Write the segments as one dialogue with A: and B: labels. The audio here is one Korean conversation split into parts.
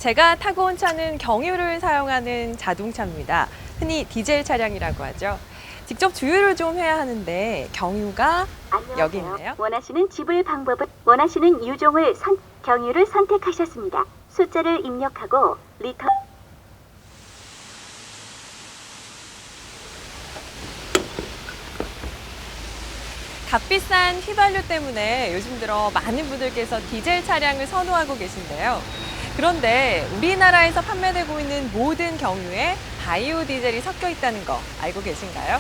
A: 제가 타고 온 차는 경유를 사용하는 자동차입니다. 흔히 디젤 차량이라고 하죠. 직접 주유를 좀 해야 하는데 경유가 여기 있네요.
B: 원하시는 지불 방법은 원하시는 유종을 경유를 선택하셨습니다. 숫자를 입력하고 리터
A: 값비싼 휘발유 때문에 요즘 들어 많은 분들께서 디젤 차량을 선호하고 계신데요. 그런데 우리나라에서 판매되고 있는 모든 경유에 바이오 디젤이 섞여 있다는 거 알고 계신가요?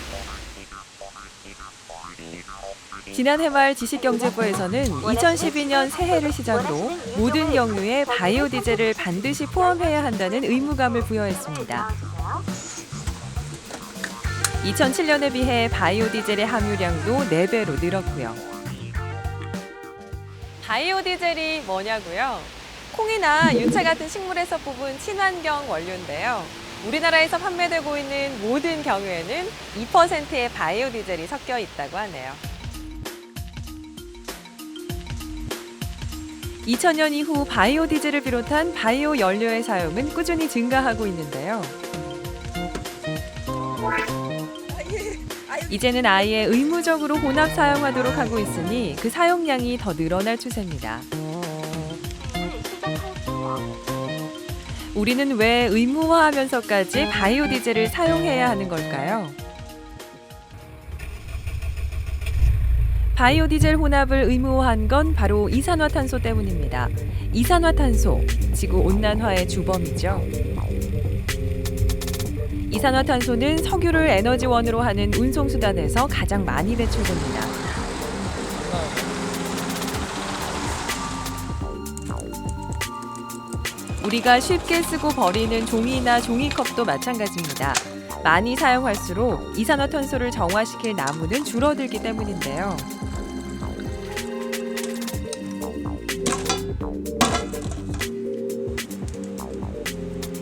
A: 지난 해말 지식경제부에서는 2012년 새해를 시작으로 모든 경유에 바이오 디젤을 반드시 포함해야 한다는 의무감을 부여했습니다. 2007년에 비해 바이오 디젤의 함유량도 4배로 늘었고요. 바이오 디젤이 뭐냐고요? 콩이나 유채 같은 식물에서 뽑은 친환경 원료인데요. 우리나라에서 판매되고 있는 모든 경우에는 2%의 바이오 디젤이 섞여 있다고 하네요. 2000년 이후 바이오 디젤을 비롯한 바이오 연료의 사용은 꾸준히 증가하고 있는데요. 이제는 아예 의무적으로 혼합 사용하도록 하고 있으니 그 사용량이 더 늘어날 추세입니다. 우리는 왜 의무화하면서까지 바이오 디젤을 사용해야 하는 걸까요? 바이오 디젤 혼합을 의무화한 건 바로 이산화탄소 때문입니다. 이산화탄소, 지구 온난화의 주범이죠. 이산화탄소는 석유를 에너지원으로 하는 운송수단에서 가장 많이 배출됩니다. 우리가 쉽게 쓰고 버리는 종이나 종이컵도 마찬가지입니다. 많이 사용할수록 이산화탄소를 정화시킬 나무는 줄어들기 때문인데요.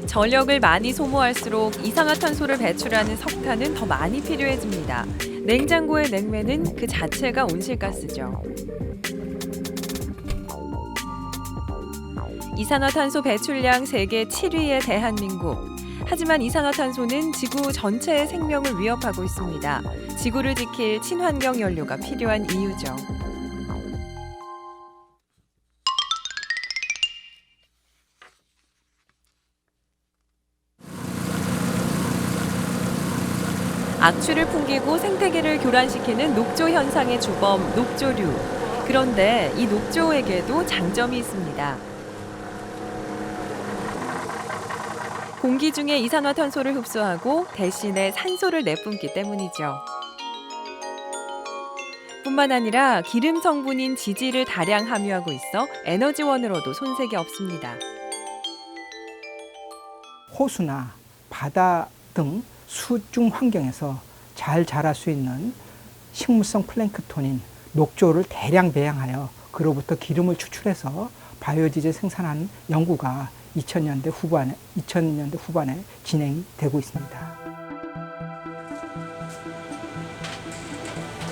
A: 전력을 많이 소모할수록 이산화탄소를 배출하는 석탄은 더 많이 필요해집니다. 냉장고의 냉매는 그 자체가 온실가스죠. 이산화탄소 배출량 세계 7위의 대한민국. 하지만 이산화탄소는 지구 전체의 생명을 위협하고 있습니다. 지구를 지킬 친환경 연료가 필요한 이유죠. 악취를 풍기고 생태계를 교란시키는 녹조 현상의 주범, 녹조류. 그런데 이 녹조에게도 장점이 있습니다. 공기 중에 이산화탄소를 흡수하고 대신에 산소를 내뿜기 때문이죠. 뿐만 아니라 기름 성분인 지질을 다량 함유하고 있어 에너지원으로도 손색이 없습니다.
C: 호수나 바다 등 수중 환경에서 잘 자랄 수 있는 식물성 플랭크톤인 녹조를 대량 배양하여 그로부터 기름을 추출해서 바이오디젤 생산하는 연구가 2000년대 후반에 진행되고 있습니다.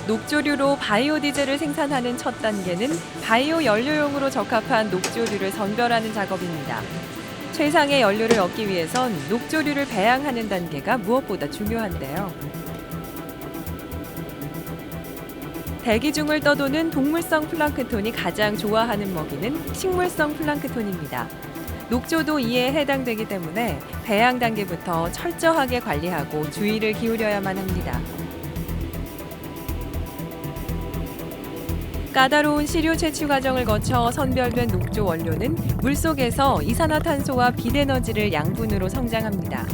A: 녹조류로 바이오디젤을 생산하는 첫 단계는 바이오 연료용으로 적합한 녹조류를 선별하는 작업입니다. 최상의 연료를 얻기 위해선 녹조류를 배양하는 단계가 무엇보다 중요한데요. 대기 중을 떠도는 동물성 플랑크톤이 가장 좋아하는 먹이는 식물성 플랑크톤입니다. 녹조도 이에 해당되기 때문에 배양 단계부터 철저하게 관리하고 주의를 기울여야만 합니다. 까다로운 시료 채취 과정을 거쳐 선별된 녹조 원료는 물속에서 이산화탄소와 빛에너지를 양분으로 성장합니다.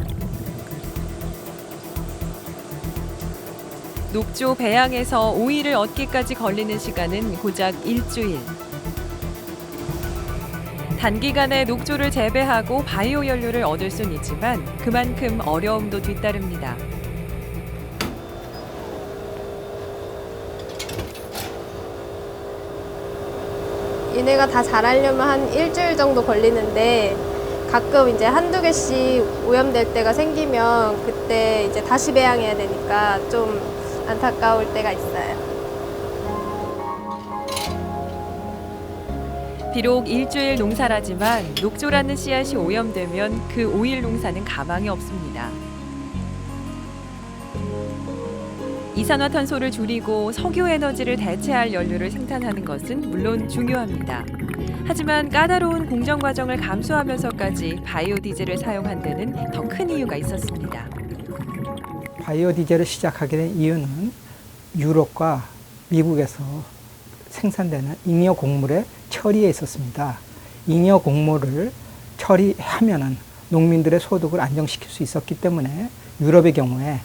A: 녹조 배양에서 오일을 얻기까지 걸리는 시간은 고작 일주일. 단기간에 녹조를 재배하고 바이오 연료를 얻을 수는 있지만 그만큼 어려움도 뒤따릅니다.
D: 얘네가 다 자라려면 한 일주일 정도 걸리는데 가끔 이제 한두 개씩 오염될 때가 생기면 그때 이제 다시 배양해야 되니까 좀 안타까울 때가 있어요.
A: 비록 일주일 농사라지만 녹조라는 씨앗이 오염되면 그 5일 농사는 가망이 없습니다. 이산화탄소를 줄이고 석유 에너지를 대체할 연료를 생산하는 것은 물론 중요합니다. 하지만 까다로운 공정 과정을 감수하면서까지 바이오 디젤을 사용한 데는 더 큰 이유가 있었습니다.
C: 바이오 디젤을 시작하게 된 이유는 유럽과 미국에서 생산되는 잉여 곡물의 처리에 있었습니다. 잉여 곡물을 처리하면은 농민들의 소득을 안정시킬 수 있었기 때문에 유럽의 경우에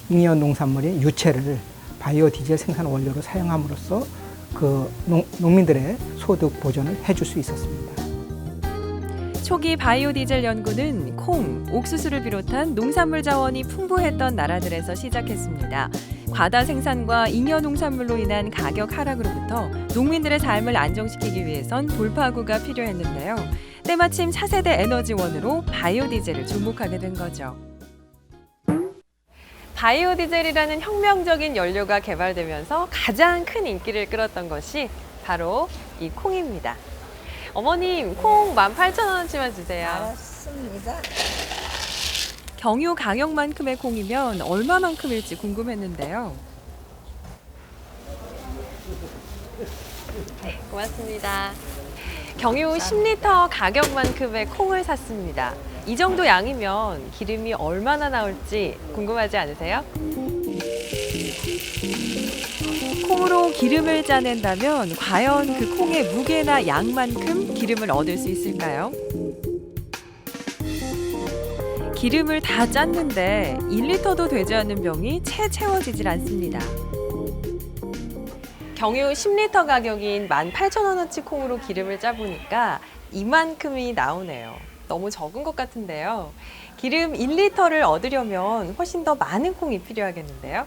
C: 잉여 농산물인 유채를 바이오 디젤 생산 원료로 사용함으로써 그 농민들의 소득 보전을 해줄 수 있었습니다.
A: 초기 바이오 디젤 연구는 콩, 옥수수를 비롯한 농산물 자원이 풍부했던 나라들에서 시작했습니다. 과다 생산과 잉여 농산물로 인한 가격 하락으로부터 농민들의 삶을 안정시키기 위해선 돌파구가 필요했는데요. 때마침 차세대 에너지원으로 바이오 디젤을 주목하게 된 거죠. 바이오 디젤이라는 혁명적인 연료가 개발되면서 가장 큰 인기를 끌었던 것이 바로 이 콩입니다. 어머님, 콩 18,000원어치만 주세요.
E: 알았습니다.
A: 경유 강역만큼의 콩이면 얼마만큼일지 궁금했는데요. 네, 고맙습니다. 경유 10리터 가격만큼의 콩을 샀습니다. 이 정도 양이면 기름이 얼마나 나올지 궁금하지 않으세요? 콩으로 기름을 짜낸다면 과연 그 콩의 무게나 양만큼 기름을 얻을 수 있을까요? 기름을 다 짰는데 1리터도 되지 않는 병이 채 채워지질 않습니다. 경유 10리터 가격인 18,000원어치 콩으로 기름을 짜보니까 이만큼이 나오네요. 너무 적은 것 같은데요. 기름 1리터를 얻으려면 훨씬 더 많은 콩이 필요하겠는데요.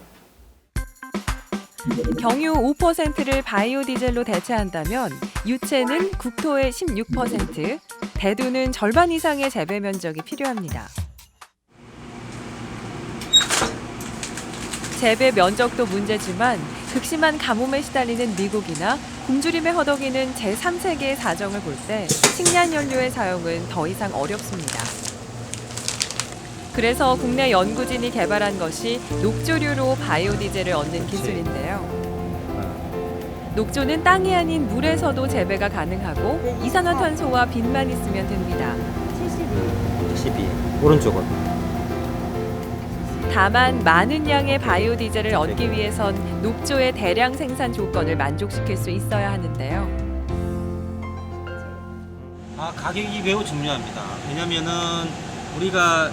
A: 경유 5%를 바이오 디젤로 대체한다면 유채는 국토의 16%, 대두는 절반 이상의 재배 면적이 필요합니다. 재배 면적도 문제지만 극심한 가뭄에 시달리는 미국이나 굶주림에 허덕이는 제3세계의 사정을 볼 때 식량 연료의 사용은 더 이상 어렵습니다. 그래서 국내 연구진이 개발한 것이 녹조류로 바이오 디젤을 얻는 기술인데요. 녹조는 땅이 아닌 물에서도 재배가 가능하고 이산화탄소와 빛만 있으면 됩니다.
F: 72. 오른쪽은.
A: 다만 많은 양의 바이오 디젤을 얻기 위해선 녹조의 대량 생산 조건을 만족시킬 수 있어야 하는데요.
F: 가격이 매우 중요합니다. 왜냐면은 우리가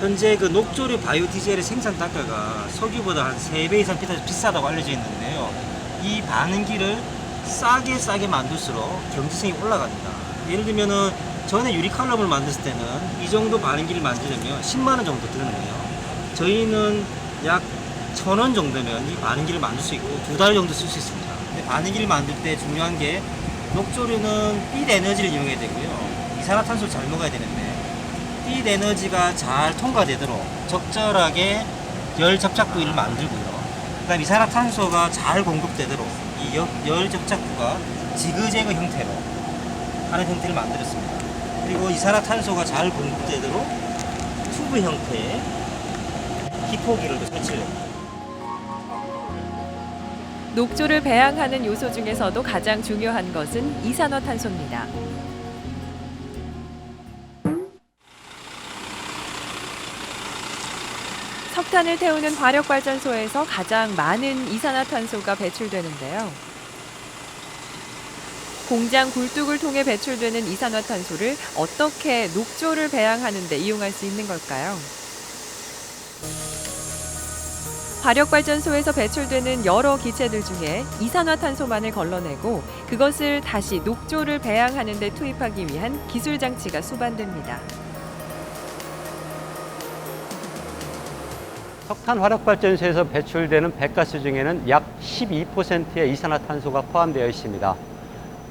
F: 현재 그 녹조류 바이오 디젤의 생산 단가가 석유보다 한 3배 이상 비싸다고 알려져 있는데요. 이 반응기를 싸게 만들수록 경제성이 올라갑니다. 예를 들면은 전에 유리칼럼을 만들었을 때는 이 정도 반응기를 만들려면 10만 원 정도 드는 거예요. 저희는 약 1,000원 정도면 이 반응기를 만들 수 있고 2달 정도 쓸 수 있습니다. 근데 반응기를 만들 때 중요한 게 녹조류는 빛 에너지를 이용해야 되고요. 이산화탄소를 잘 먹어야 되는데 빛 에너지가 잘 통과되도록 적절하게 열 접착 부위를 만들고요. 그다음 이산화탄소가 잘 공급되도록 이 열 접착 부가 지그재그 형태로 하는 형태를 만들었습니다. 그리고 이산화탄소가 잘 공급되도록 튜브 형태의 기포기를 설치를 합니다.
A: 녹조를 배양하는 요소 중에서도 가장 중요한 것은 이산화탄소입니다. 석탄을 태우는 화력발전소에서 가장 많은 이산화탄소가 배출되는데요. 공장 굴뚝을 통해 배출되는 이산화탄소를 어떻게 녹조를 배양하는 데 이용할 수 있는 걸까요? 화력발전소에서 배출되는 여러 기체들 중에 이산화탄소만을 걸러내고 그것을 다시 녹조를 배양하는 데 투입하기 위한 기술 장치가 수반됩니다.
G: 석탄 화력발전소에서 배출되는 배가스 중에는 약 12%의 이산화탄소가 포함되어 있습니다.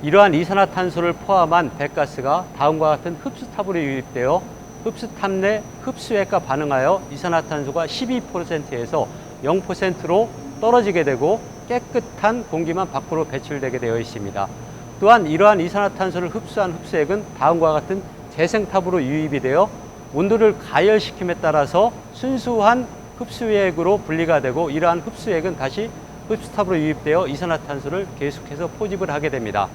G: 이러한 이산화탄소를 포함한 배가스가 다음과 같은 흡수탑으로 유입되어 흡수탑 내 흡수액과 반응하여 이산화탄소가 12%에서 0%로 떨어지게 되고 깨끗한 공기만 밖으로 배출되게 되어 있습니다. 또한 이러한 이산화탄소를 흡수한 흡수액은 다음과 같은 재생탑으로 유입이 되어 온도를 가열시킴에 따라서 순수한 흡수액으로 분리가 되고, 이러한 흡수액은 다시 흡수탑으로 유입되어 이산화탄소를 계속해서 포집을 하게 됩니다.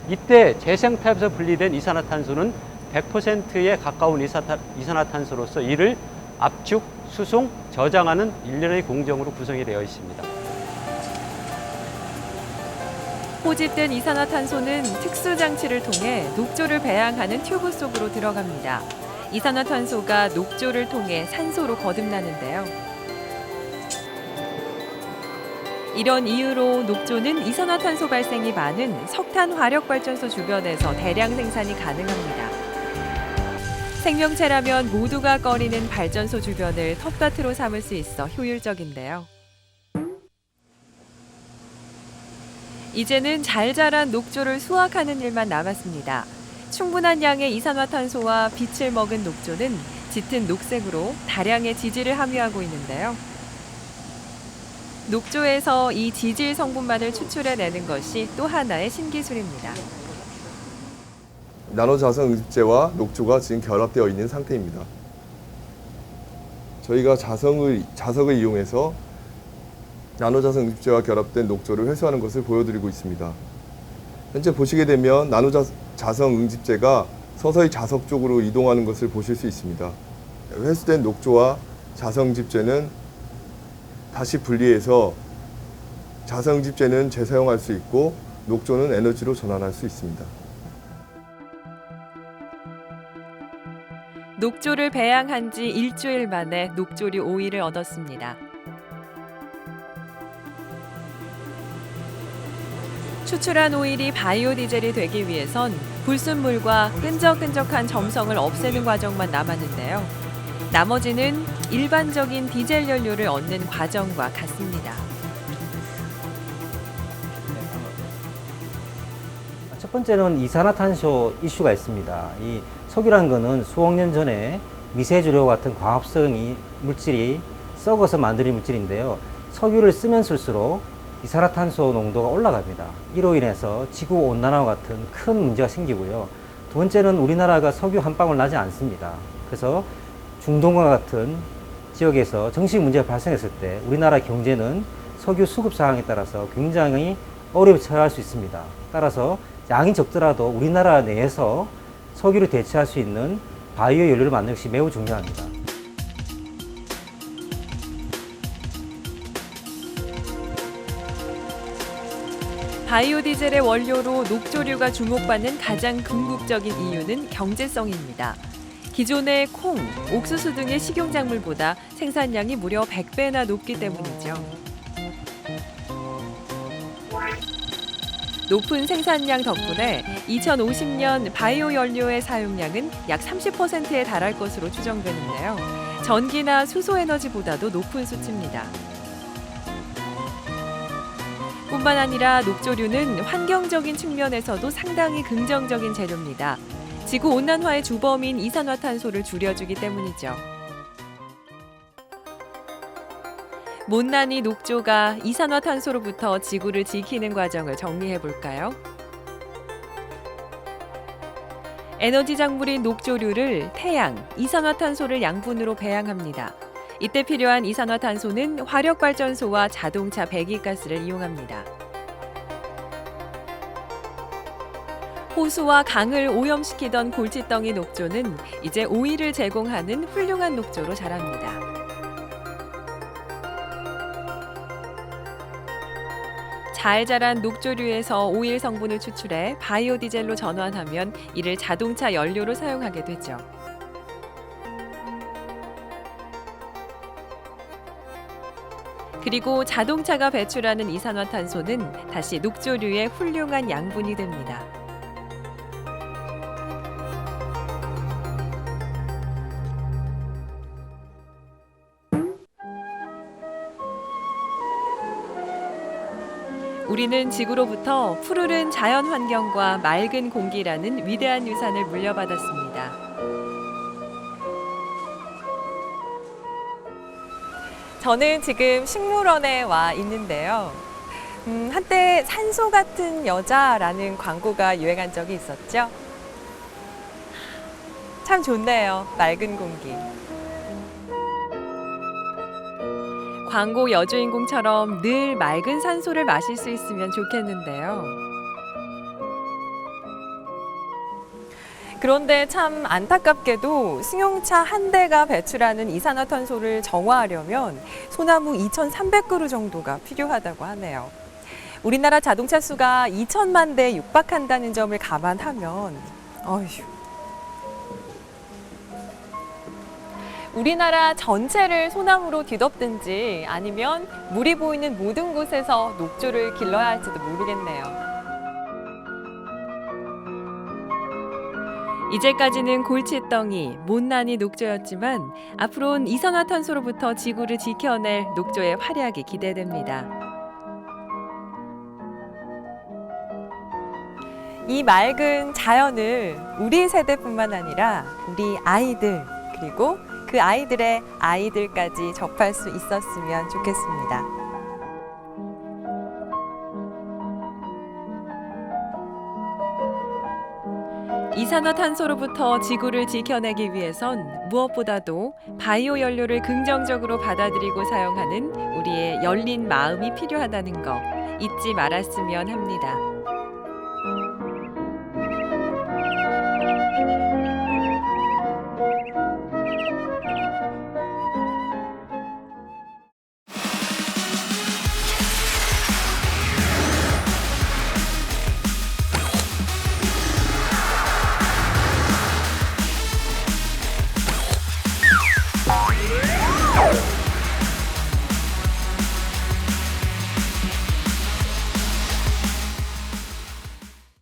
G: 이때 재생탑에서 분리된 이산화탄소는 100%에 가까운 이산화탄소로서 이를 압축, 수송, 저장하는 일련의 공정으로 구성이 되어 있습니다.
A: 포집된 이산화탄소는 특수 장치를 통해 녹조를 배양하는 튜브 속으로 들어갑니다. 이산화탄소가 녹조를 통해 산소로 거듭나는데요. 이런 이유로 녹조는 이산화탄소 발생이 많은 석탄 화력발전소 주변에서 대량 생산이 가능합니다. 생명체라면 모두가 꺼리는 발전소 주변을 텃밭으로 삼을 수 있어 효율적인데요. 이제는 잘 자란 녹조를 수확하는 일만 남았습니다. 충분한 양의 이산화탄소와 빛을 먹은 녹조는 짙은 녹색으로 다량의 지질을 함유하고 있는데요. 녹조에서 이 지질 성분만을 추출해내는 것이 또 하나의 신기술입니다.
E: 나노자성 응집제와 녹조가 지금 결합되어 있는 상태입니다. 저희가 자석을 이용해서 나노자성 응집제와 결합된 녹조를 회수하는 것을 보여드리고 있습니다. 현재 보시게 되면 나노자성 응집제가 서서히 자석 쪽으로 이동하는 것을 보실 수 있습니다. 회수된 녹조와 자성 응집제는 다시 분리해서 자성 응집제는 재사용할 수 있고 녹조는 에너지로 전환할 수 있습니다.
A: 녹조를 배양한 지 일주일 만에 녹조류 오일을 얻었습니다. 추출한 오일이 바이오 디젤이 되기 위해선 불순물과 끈적끈적한 점성을 없애는 과정만 남았는데요. 나머지는 일반적인 디젤 연료를 얻는 과정과 같습니다.
H: 첫 번째는 이산화탄소 이슈가 있습니다. 이 석유라는 것은 수억 년 전에 미세주류 같은 과합성 물질이 썩어서 만들어진 물질인데요. 석유를 쓰면 쓸수록 이산화탄소 농도가 올라갑니다. 이로 인해서 지구온난화와 같은 큰 문제가 생기고요. 두 번째는 우리나라가 석유 한 방울 나지 않습니다. 그래서 중동과 같은 지역에서 정식 문제가 발생했을 때 우리나라 경제는 석유 수급 상황에 따라서 굉장히 어려움에 처할 수 있습니다. 따라서 양이 적더라도 우리나라 내에서 석유를 대체할 수 있는 바이오 연료를 만드는 것이 매우 중요합니다.
A: 바이오 디젤의 원료로 녹조류가 주목받는 가장 궁극적인 이유는 경제성입니다. 기존의 콩, 옥수수 등의 식용작물보다 생산량이 무려 100배나 높기 때문이죠. 높은 생산량 덕분에 2050년 바이오 연료의 사용량은 약 30%에 달할 것으로 추정되는데요. 전기나 수소 에너지보다도 높은 수치입니다. 뿐만 아니라 녹조류는 환경적인 측면에서도 상당히 긍정적인 재료입니다. 지구온난화의 주범인 이산화탄소를 줄여주기 때문이죠. 못난이 녹조가 이산화탄소로부터 지구를 지키는 과정을 정리해 볼까요? 에너지 작물인 녹조류를 태양, 이산화탄소를 양분으로 배양합니다. 이때 필요한 이산화탄소는 화력발전소와 자동차 배기가스를 이용합니다. 호수와 강을 오염시키던 골칫덩이 녹조는 이제 오일을 제공하는 훌륭한 녹조로 자랍니다. 잘 자란 녹조류에서 오일 성분을 추출해 바이오 디젤로 전환하면 이를 자동차 연료로 사용하게 되죠. 그리고 자동차가 배출하는 이산화탄소는 다시 녹조류의 훌륭한 양분이 됩니다. 우리는 지구로부터 푸르른 자연 환경과 맑은 공기라는 위대한 유산을 물려받았습니다. 저는 지금 식물원에 와 있는데요. 한때 산소 같은 여자라는 광고가 유행한 적이 있었죠. 참 좋네요. 맑은 공기. 광고 여주인공처럼 늘 맑은 산소를 마실 수 있으면 좋겠는데요. 그런데 참 안타깝게도 승용차 한 대가 배출하는 이산화탄소를 정화하려면 소나무 2,300그루 정도가 필요하다고 하네요. 우리나라 자동차 수가 2천만 대에 육박한다는 점을 감안하면 어휴. 우리나라 전체를 소나무로 뒤덮든지 아니면 물이 보이는 모든 곳에서 녹조를 길러야 할지도 모르겠네요. 이제까지는 골칫덩이, 못난이 녹조였지만 앞으로는 이산화탄소로부터 지구를 지켜낼 녹조의 활약이 기대됩니다. 이 맑은 자연을 우리 세대뿐만 아니라 우리 아이들 그리고 그 아이들의 아이들까지 접할 수 있었으면 좋겠습니다. 이산화탄소로부터 지구를 지켜내기 위해선 무엇보다도 바이오 연료를 긍정적으로 받아들이고 사용하는 우리의 열린 마음이 필요하다는 거 잊지 말았으면 합니다.